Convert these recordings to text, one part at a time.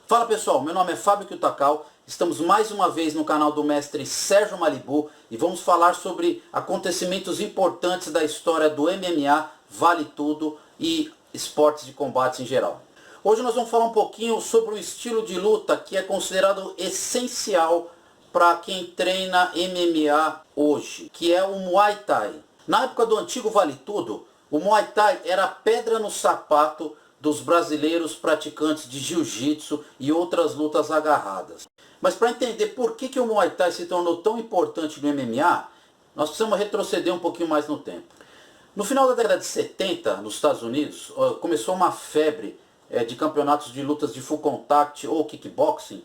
Fala pessoal, meu nome é Fábio Kiyotakawa, estamos mais uma vez no canal do mestre Sérgio Malibu e vamos falar sobre acontecimentos importantes da história do MMA, Vale Tudo e esportes de combate em geral. Hoje nós vamos falar um pouquinho sobre o estilo de luta que é considerado essencial para quem treina MMA hoje, que é o Muay Thai. Na época do antigo Vale Tudo, o Muay Thai era a pedra no sapato dos brasileiros praticantes de jiu-jitsu e outras lutas agarradas. Mas para entender por que o Muay Thai se tornou tão importante no MMA, nós precisamos retroceder um pouquinho mais no tempo. No final da década de 70, nos Estados Unidos, começou uma febre de campeonatos de lutas de full contact ou kickboxing,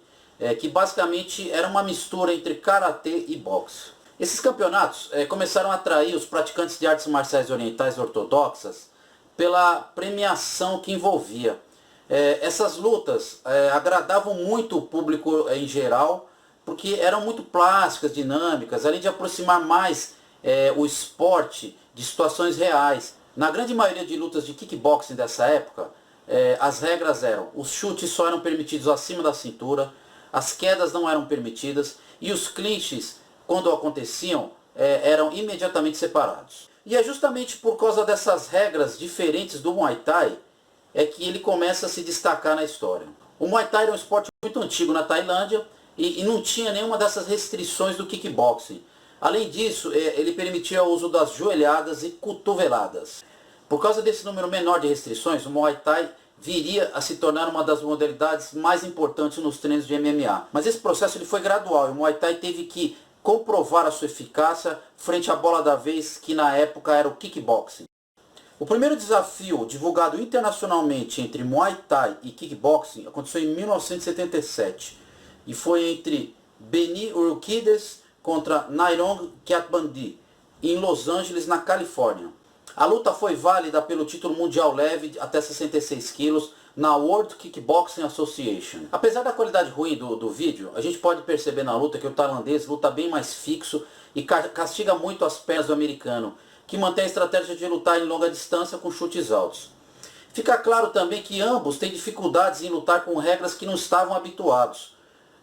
que basicamente era uma mistura entre karatê e boxe. Esses campeonatos começaram a atrair os praticantes de artes marciais orientais ortodoxas pela premiação que envolvia. Essas lutas agradavam muito o público em geral, porque eram muito plásticas, dinâmicas, além de aproximar mais o esporte de situações reais. Na grande maioria de lutas de kickboxing dessa época, as regras eram: os chutes só eram permitidos acima da cintura, as quedas não eram permitidas e os clinches, quando aconteciam, eram imediatamente separados. E é justamente por causa dessas regras diferentes do Muay Thai que ele começa a se destacar na história. O Muay Thai era um esporte muito antigo na Tailândia e não tinha nenhuma dessas restrições do kickboxing. Além disso, ele permitia o uso das joelhadas e cotoveladas. Por causa desse número menor de restrições, o Muay Thai viria a se tornar uma das modalidades mais importantes nos treinos de MMA. Mas esse processo ele foi gradual e o Muay Thai teve que comprovar a sua eficácia frente à bola da vez, que na época era o kickboxing. O primeiro desafio divulgado internacionalmente entre Muay Thai e kickboxing aconteceu em 1977 e foi entre Benny Urquidez contra Nairong Kyatbandi em Los Angeles, na Califórnia. A luta foi válida pelo título mundial leve até 66 quilos na World Kickboxing Association. Apesar da qualidade ruim do vídeo, a gente pode perceber na luta que o tailandês luta bem mais fixo e castiga muito as pernas do americano, que mantém a estratégia de lutar em longa distância com chutes altos. Fica claro também que ambos têm dificuldades em lutar com regras que não estavam habituados.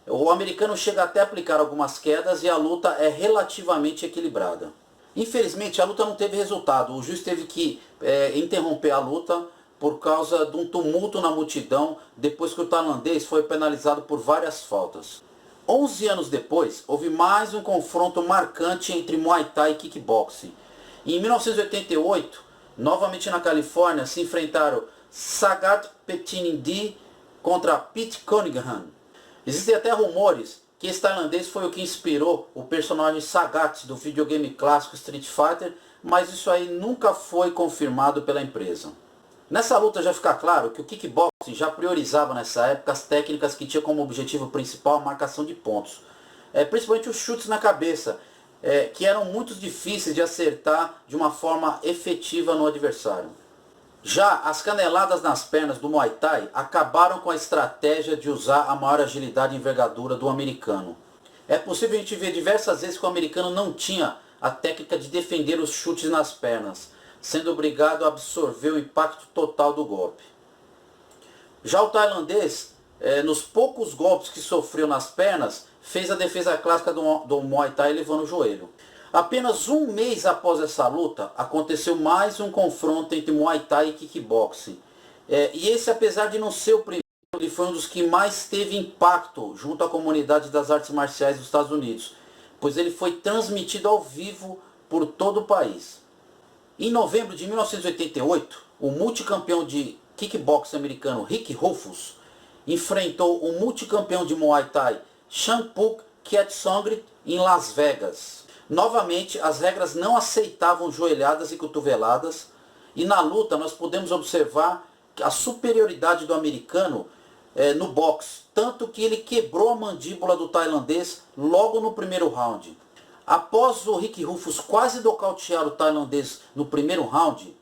O americano chega até a aplicar algumas quedas e a luta é relativamente equilibrada. Infelizmente a luta não teve resultado, o juiz teve que interromper a luta por causa de um tumulto na multidão, depois que o tailandês foi penalizado por várias faltas. 11 anos depois, houve mais um confronto marcante entre Muay Thai e kickboxing. Em 1988, novamente na Califórnia, se enfrentaram Sagat Pettinindi contra Pete Cunningham. Existem até rumores que esse tailandês foi o que inspirou o personagem Sagat do videogame clássico Street Fighter, mas isso aí nunca foi confirmado pela empresa. Nessa luta já fica claro que o kickboxing já priorizava nessa época as técnicas que tinham como objetivo principal a marcação de pontos. Principalmente os chutes na cabeça, que eram muito difíceis de acertar de uma forma efetiva no adversário. Já as caneladas nas pernas do Muay Thai acabaram com a estratégia de usar a maior agilidade e envergadura do americano. É possível a gente ver diversas vezes que o americano não tinha a técnica de defender os chutes nas pernas, sendo obrigado a absorver o impacto total do golpe. Já o tailandês, nos poucos golpes que sofreu nas pernas, fez a defesa clássica do Muay Thai levando o joelho. Apenas um mês após essa luta, aconteceu mais um confronto entre Muay Thai e kickboxing. E esse, apesar de não ser o primeiro, ele foi um dos que mais teve impacto junto à comunidade das artes marciais dos Estados Unidos, pois ele foi transmitido ao vivo por todo o país. Em novembro de 1988, o multicampeão de kickboxing americano Rick Rufus enfrentou o multicampeão de Muay Thai Shampuk Kietsongrit em Las Vegas. Novamente, as regras não aceitavam joelhadas e cotoveladas, e na luta nós podemos observar a superioridade do americano no boxe, tanto que ele quebrou a mandíbula do tailandês logo no primeiro round. Após o Rick Rufus quase nocautear o tailandês no primeiro round,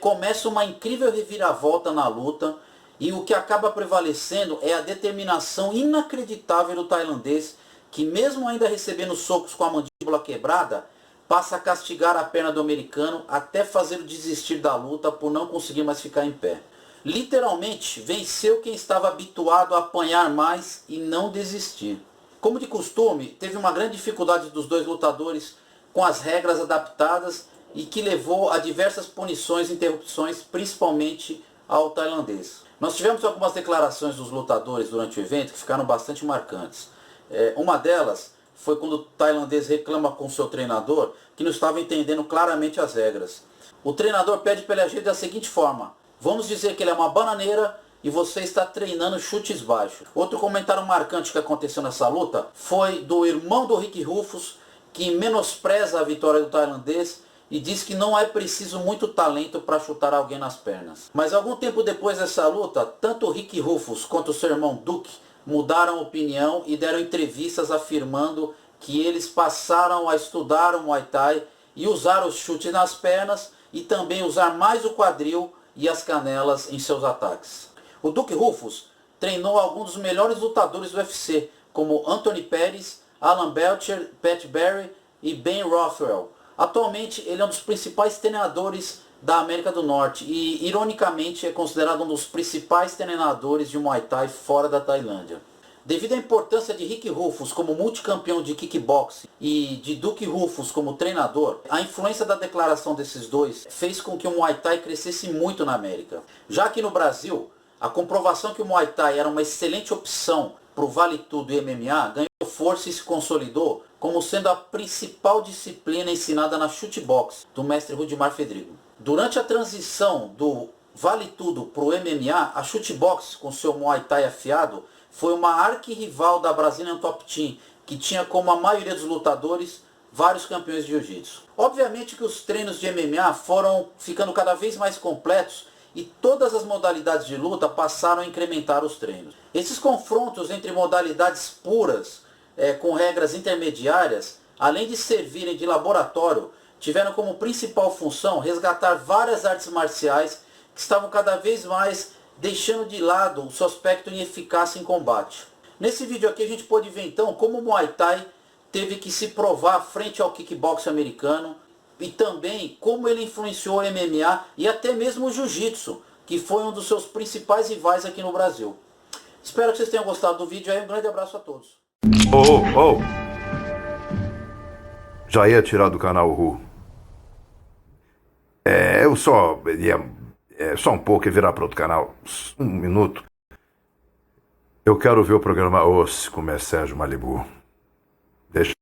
começa uma incrível reviravolta na luta, e o que acaba prevalecendo é a determinação inacreditável do tailandês, que mesmo ainda recebendo socos com a mandíbula quebrada, passa a castigar a perna do americano até fazê-lo desistir da luta por não conseguir mais ficar em pé. Literalmente, venceu quem estava habituado a apanhar mais e não desistir. Como de costume, teve uma grande dificuldade dos dois lutadores com as regras adaptadas e que levou a diversas punições e interrupções, principalmente ao tailandês. Nós tivemos algumas declarações dos lutadores durante o evento que ficaram bastante marcantes. Uma delas foi quando o tailandês reclama com seu treinador que não estava entendendo claramente as regras. O treinador pede para ele agir da seguinte forma: vamos dizer que ele é uma bananeira e você está treinando chutes baixos. Outro comentário marcante que aconteceu nessa luta foi do irmão do Rick Rufus, que menospreza a vitória do tailandês e diz que não é preciso muito talento para chutar alguém nas pernas. Mas algum tempo depois dessa luta, tanto o Rick Rufus quanto o seu irmão Duke mudaram opinião e deram entrevistas afirmando que eles passaram a estudar o Muay Thai e usar os chutes nas pernas e também usar mais o quadril e as canelas em seus ataques. O Duke Rufus treinou alguns dos melhores lutadores do UFC, como Anthony Pettis, Alan Belcher, Pat Barry e Ben Rothwell. Atualmente ele é um dos principais treinadores da América do Norte e, ironicamente, é considerado um dos principais treinadores de Muay Thai fora da Tailândia. Devido à importância de Rick Rufus como multicampeão de kickboxing e de Duke Rufus como treinador, a influência da declaração desses dois fez com que o Muay Thai crescesse muito na América. Já que no Brasil, a comprovação que o Muay Thai era uma excelente opção para o Vale Tudo e MMA ganhou força e se consolidou como sendo a principal disciplina ensinada na chutebox do mestre Rudimar Fedrigo. Durante a transição do Vale Tudo para o MMA, a chutebox com seu Muay Thai afiado foi uma arquirrival da Brazilian Top Team, que tinha como a maioria dos lutadores vários campeões de jiu-jitsu. Obviamente que os treinos de MMA foram ficando cada vez mais completos e todas as modalidades de luta passaram a incrementar os treinos. Esses confrontos entre modalidades puras, com regras intermediárias, além de servirem de laboratório, tiveram como principal função resgatar várias artes marciais que estavam cada vez mais deixando de lado o seu aspecto em eficácia em combate. Nesse vídeo aqui a gente pode ver então como o Muay Thai teve que se provar frente ao kickboxing americano e também como ele influenciou o MMA e até mesmo o Jiu-Jitsu, que foi um dos seus principais rivais aqui no Brasil. Espero que vocês tenham gostado do vídeo aí, um grande abraço a todos. Já ia tirar do canal Ru. Eu só ia... só um pouco e virar para outro canal. Um minuto. Eu quero ver o programa Os com o Sérgio Malibu. Deixa